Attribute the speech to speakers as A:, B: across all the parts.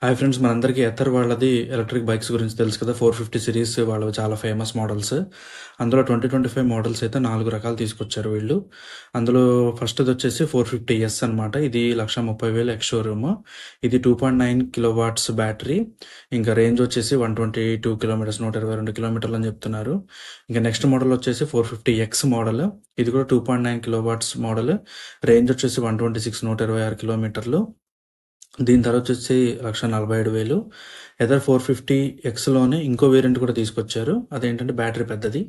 A: Hi friends, మనందరికీ ఎథర్ వాళ్ళది electric bikes గురించి తెలుసు కదా. 450 సిరీస్ వాళ్ళు చాలా ఫేమస్ మోడల్స్. అందులో 2025 మోడల్స్ అయితే 4 రకాలు తీసుకొచ్చారు వీళ్ళు. అందులో ఫస్ట్ది వచ్చేసి 450S అనమాట. ఇది 1,30,000 ఎక్స్ షోరూమ్. ఇది 2.9 కిలోవాట్స్ బ్యాటరీ. ఇంకా రేంజ్ వచ్చేసి 122 కిలోమీటర్స్, 122 కిలోమీటర్లు అని చెప్తున్నారు. ఇంకా నెక్స్ట్ మోడల్ వచ్చేసి 450X మోడల్. ఇది కూడా 2.9 కిలోవాట్స్ మోడల్. రేంజ్ వచ్చేసి 126, 126 కిలోమీటర్లు. దీని ధర వచ్చేసి 1,47,000. ఎదర్ 450Xలోనే ఇంకో వేరియంట్ కూడా తీసుకొచ్చారు. అదేంటంటే బ్యాటరీ పెద్దది,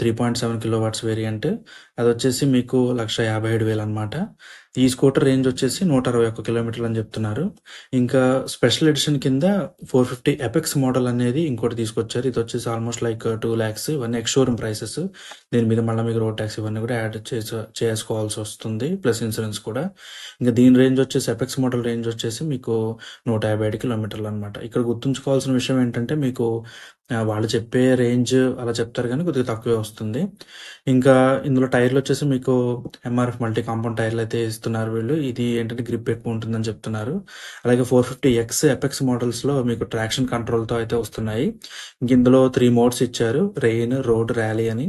A: 3.7 కిలోవాట్స్ వేరియంట్. అది వచ్చేసి మీకు 1,57,000 అనమాట. ఈ స్కూటర్ రేంజ్ వచ్చేసి 161 కిలోమీటర్లు అని చెప్తున్నారు. ఇంకా స్పెషల్ ఎడిషన్ కింద 450 ఎపెక్స్ మోడల్ అనేది ఇంకోటి తీసుకొచ్చారు. ఇది వచ్చేసి ఆల్మోస్ట్ లైక్ 2 lakhs. ఇవన్నీ ఎక్స్ షోరూమ్ ప్రైసెస్. దీని మీద మళ్ళీ మీకు రోడ్ ట్యాక్స్ ఇవన్నీ కూడా యాడ్ చేసుకోవాల్సి వస్తుంది, ప్లస్ ఇన్సూరెన్స్ కూడా. ఇంకా దీని రేంజ్ వచ్చేసి ఎపెక్స్ మోడల్ రేంజ్ వచ్చేసి మీకు 157 కిలోమీటర్లు అనమాట. ఇక్కడ గుర్తుంచుకోవాల్సిన విషయం ఏంటంటే మీకు వాళ్ళు చెప్పే రేంజ్ అలా చెప్తారు కానీ కొద్దిగా తక్కువే వస్తుంది. ఇంకా ఇందులో టైర్లు వచ్చేసి మీకు MRF మల్టీ కాంపౌండ్ టైర్లు అయితే ఇస్తున్నారు వీళ్ళు. ఇది ఏంటంటే గ్రిప్ ఎక్కువ ఉంటుందని చెప్తున్నారు. అలాగే 450X ఎపెక్స్ మోడల్స్లో మీకు ట్రాక్షన్ కంట్రోల్తో అయితే వస్తున్నాయి. ఇంక ఇందులో 3 మోడ్స్ ఇచ్చారు: రెయిన్, రోడ్, ర్యాలీ అని.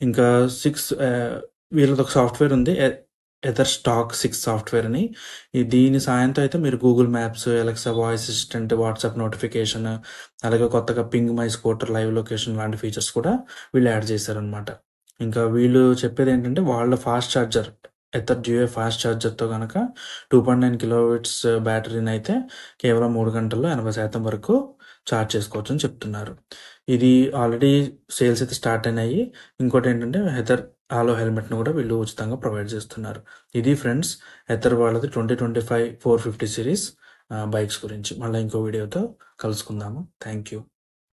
A: ఇంకా 6 వీళ్ళది ఒక సాఫ్ట్వేర్ ఉంది, ఎథర్ స్టాక్ 6 సాఫ్ట్వేర్ అని. దీని సాయంతో అయితే మీరు Google Maps, Alexa voice assistant, WhatsApp notification, అలాగే కొత్తగా ping my scooter live location లాంటి ఫీచర్స్ కూడా వీళ్ళు యాడ్ చేశారనమాట. ఇంకా వీళ్ళు చెప్పేది ఏంటంటే వాళ్ళ fast charger, Ather Duo fast ఛార్జర్తో కనుక 2.9 కిలోవాట్స్ బ్యాటరీని అయితే కేవలం 3 గంటల్లో 80% వరకు ఛార్జ్ చేసుకోవచ్చు అని చెప్తున్నారు. ఇది ఆల్రెడీ సేల్స్ అయితే స్టార్ట్ అయినాయి. ఇంకోటి ఏంటంటే ఎథర్ ఆలో హెల్మెట్ను కూడా వీళ్ళు ఉచితంగా ప్రొవైడ్ చేస్తున్నారు. ఇది ఫ్రెండ్స్ ఎథర్ వాళ్ళది 2025 450 సిరీస్ బైక్స్ గురించి. మళ్ళీ ఇంకో వీడియోతో కలుసుకుందాము. Thank you.